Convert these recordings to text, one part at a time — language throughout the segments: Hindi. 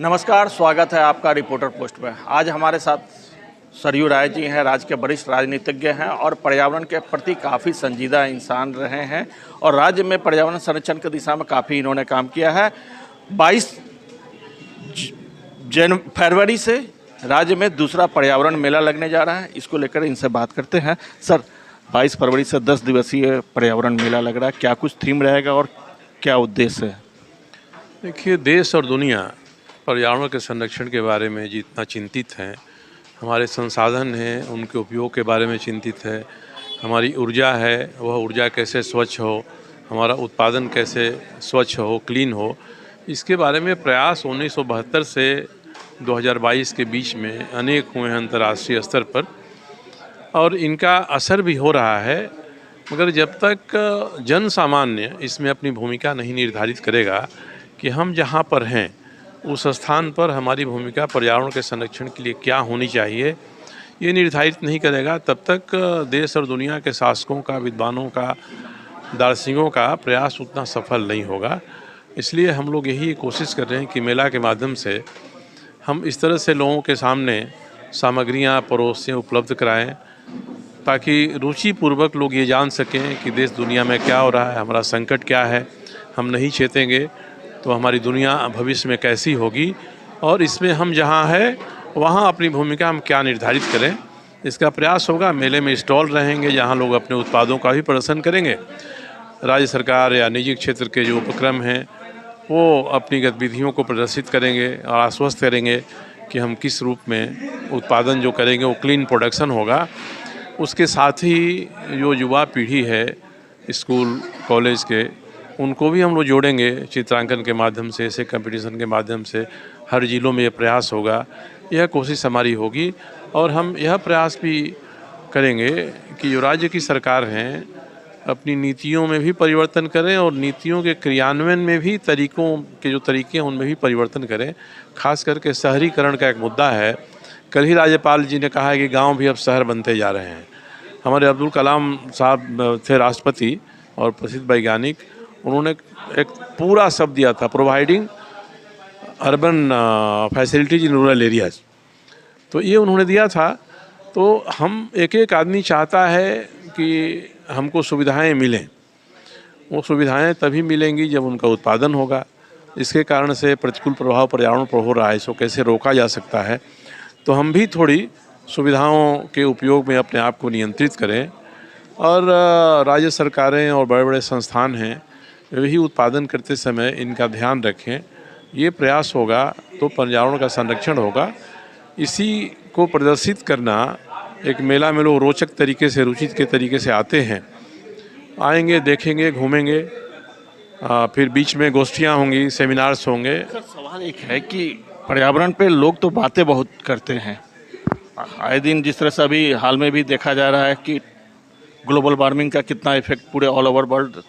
नमस्कार, स्वागत है आपका रिपोर्टर पोस्ट में। आज हमारे साथ सरयू राय जी हैं, राज्य के वरिष्ठ राजनीतिज्ञ हैं और पर्यावरण के प्रति काफ़ी संजीदा इंसान रहे हैं और राज्य में पर्यावरण संरक्षण की दिशा में काफ़ी इन्होंने काम किया है। 22 फरवरी से राज्य में दूसरा पर्यावरण मेला लगने जा रहा है, इसको लेकर इनसे बात करते हैं। सर, 22 फरवरी से 10 दिवसीय पर्यावरण मेला लग रहा है, क्या कुछ थीम रहेगा और क्या उद्देश्य है? देखिए, देश और दुनिया पर्यावरण के संरक्षण के बारे में जितना चिंतित हैं, हमारे संसाधन हैं उनके उपयोग के बारे में चिंतित है, हमारी ऊर्जा है वह ऊर्जा कैसे स्वच्छ हो, हमारा उत्पादन कैसे स्वच्छ हो, क्लीन हो, इसके बारे में प्रयास 1972 से 2022 के बीच में अनेक हुए हैं अंतर्राष्ट्रीय स्तर पर और इनका असर भी हो रहा है। मगर जब तक जन सामान्य इसमें अपनी भूमिका नहीं निर्धारित करेगा कि हम जहाँ पर हैं उस स्थान पर हमारी भूमिका पर्यावरण के संरक्षण के लिए क्या होनी चाहिए, ये निर्धारित नहीं करेगा, तब तक देश और दुनिया के शासकों का, विद्वानों का, दार्शनिकों का प्रयास उतना सफल नहीं होगा। इसलिए हम लोग यही कोशिश कर रहे हैं कि मेला के माध्यम से हम इस तरह से लोगों के सामने सामग्रियाँ परोसें, उपलब्ध कराएँ, ताकि रुचिपूर्वक लोग ये जान सकें कि देश दुनिया में क्या हो रहा है, हमारा संकट क्या है। हम नहीं चेतेंगे तो हमारी दुनिया भविष्य में कैसी होगी और इसमें हम जहाँ हैं वहाँ अपनी भूमिका हम क्या निर्धारित करें, इसका प्रयास होगा। मेले में स्टॉल रहेंगे जहाँ लोग अपने उत्पादों का भी प्रदर्शन करेंगे। राज्य सरकार या निजी क्षेत्र के जो उपक्रम हैं वो अपनी गतिविधियों को प्रदर्शित करेंगे और आश्वस्त करेंगे कि हम किस रूप में उत्पादन जो करेंगे वो क्लीन प्रोडक्शन होगा। उसके साथ ही जो युवा पीढ़ी है स्कूल कॉलेज के, उनको भी हम लोग जोड़ेंगे चित्रांकन के माध्यम से, ऐसे कंपटीशन के माध्यम से। हर ज़िलों में ये प्रयास होगा, यह कोशिश हमारी होगी और हम यह प्रयास भी करेंगे कि जो राज्य की सरकार हैं अपनी नीतियों में भी परिवर्तन करें और नीतियों के क्रियान्वयन में भी तरीकों के जो तरीके हैं उनमें भी परिवर्तन करें। खास करके शहरीकरण का एक मुद्दा है। कल ही राज्यपाल जी ने कहा है कि गाँव भी अब शहर बनते जा रहे हैं। हमारे अब्दुल कलाम साहब थे राष्ट्रपति और प्रसिद्ध वैज्ञानिक, उन्होंने एक पूरा शब्द दिया था, providing urban facilities in rural areas. तो ये उन्होंने दिया था। तो हम एक एक आदमी चाहता है कि हमको सुविधाएं मिलें, वो सुविधाएं तभी मिलेंगी जब उनका उत्पादन होगा। इसके कारण से प्रतिकूल प्रभाव पर्यावरण पर हो रहा है, इसको कैसे रोका जा सकता है। तो हम भी थोड़ी सुविधाओं के उपयोग में अपने आप को नियंत्रित करें और राज्य सरकारें और बड़े बड़े संस्थान हैं वही उत्पादन करते समय इनका ध्यान रखें। ये प्रयास होगा तो पर्यावरण का संरक्षण होगा। इसी को प्रदर्शित करना एक मेला में लोग रोचक तरीके से, रुचित के तरीके से आते हैं, आएंगे, देखेंगे, घूमेंगे, फिर बीच में गोष्ठियाँ होंगी, सेमिनार्स होंगे। सवाल एक है कि पर्यावरण पे लोग तो बातें बहुत करते हैं, आए दिन जिस तरह से अभी हाल में भी देखा जा रहा है कि ग्लोबल वार्मिंग का कितना इफेक्ट पूरे ऑल ओवर वर्ल्ड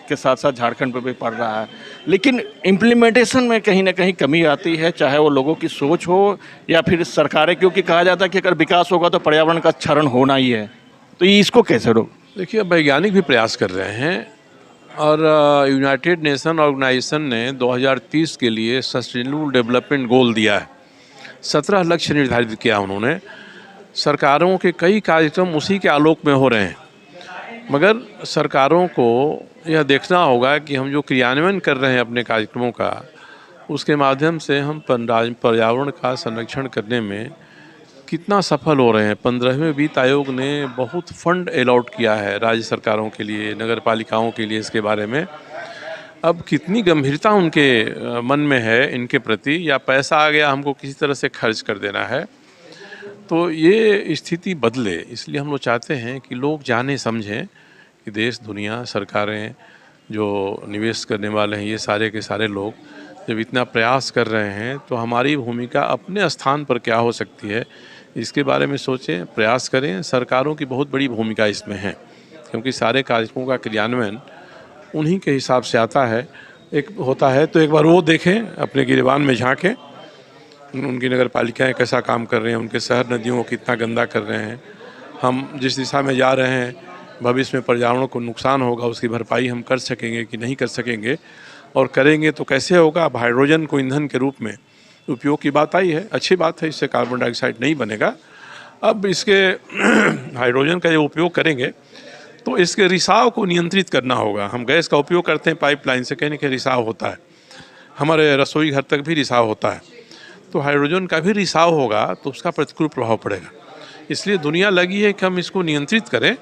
के साथ साथ झारखंड पर भी पड़ रहा है, लेकिन इम्प्लीमेंटेशन में कहीं ना कहीं कमी आती है, चाहे वो लोगों की सोच हो या फिर सरकारें, क्योंकि कहा जाता है कि अगर विकास होगा तो पर्यावरण का क्षरण होना ही है। तो ये इसको कैसे रोक? देखिए, वैज्ञानिक भी प्रयास कर रहे हैं और यूनाइटेड नेशन ऑर्गेनाइजेशन ने 2030 के लिए सस्टेनेबल डेवलपमेंट गोल दिया है। 17 लक्ष्य निर्धारित किया उन्होंने। सरकारों के कई कार्यक्रम उसी के आलोक में हो रहे हैं, मगर सरकारों को यह देखना होगा कि हम जो क्रियान्वयन कर रहे हैं अपने कार्यक्रमों का, उसके माध्यम से हम पर्यावरण का संरक्षण करने में कितना सफल हो रहे हैं। 15वें वित्त आयोग ने बहुत फंड अलॉट किया है राज्य सरकारों के लिए, नगर पालिकाओं के लिए। इसके बारे में अब कितनी गंभीरता उनके मन में है इनके प्रति, या पैसा आ गया हमको किसी तरह से खर्च कर देना है, तो ये स्थिति बदले। इसलिए हम लोग चाहते हैं कि लोग जाने समझें कि देश, दुनिया, सरकारें, जो निवेश करने वाले हैं, ये सारे के सारे लोग जब इतना प्रयास कर रहे हैं तो हमारी भूमिका अपने स्थान पर क्या हो सकती है, इसके बारे में सोचें, प्रयास करें। सरकारों की बहुत बड़ी भूमिका इसमें है, क्योंकि सारे कार्यक्रमों का क्रियान्वयन उन्हीं के हिसाब से आता है, एक होता है। तो एक बार वो देखें, अपने गिरेबान में झांकें, उनकी नगर पालिकाएँ कैसा काम कर रहे हैं, उनके शहर नदियों को कितना गंदा कर रहे हैं। हम जिस दिशा में जा रहे हैं भविष्य में पर्यावरण को नुकसान होगा, उसकी भरपाई हम कर सकेंगे कि नहीं कर सकेंगे, और करेंगे तो कैसे होगा। अब हाइड्रोजन को ईंधन के रूप में उपयोग की बात आई है, अच्छी बात है, इससे कार्बन डाइऑक्साइड नहीं बनेगा। अब इसके हाइड्रोजन का जो उपयोग करेंगे तो इसके रिसाव को नियंत्रित करना होगा। हम गैस का उपयोग करते हैं पाइपलाइन से, कहीं ना कहीं रिसाव होता है, हमारे रसोई घर तक भी रिसाव होता है, तो हाइड्रोजन का भी रिसाव होगा तो उसका प्रतिकूल प्रभाव पड़ेगा। इसलिए दुनिया लगी है कि हम इसको नियंत्रित करें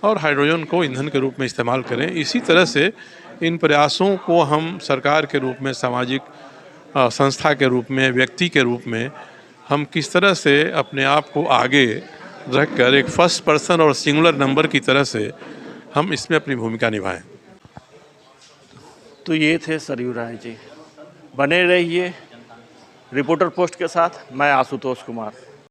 और हाइड्रोजन को ईंधन के रूप में इस्तेमाल करें। इसी तरह से इन प्रयासों को हम सरकार के रूप में, सामाजिक संस्था के रूप में, व्यक्ति के रूप में हम किस तरह से अपने आप को आगे रखकर एक फर्स्ट पर्सन और सिंगुलर नंबर की तरह से हम इसमें अपनी भूमिका निभाएं। तो ये थे सरयू राय जी। बने रहिए रिपोर्टर पोस्ट के साथ। मैं आशुतोष कुमार।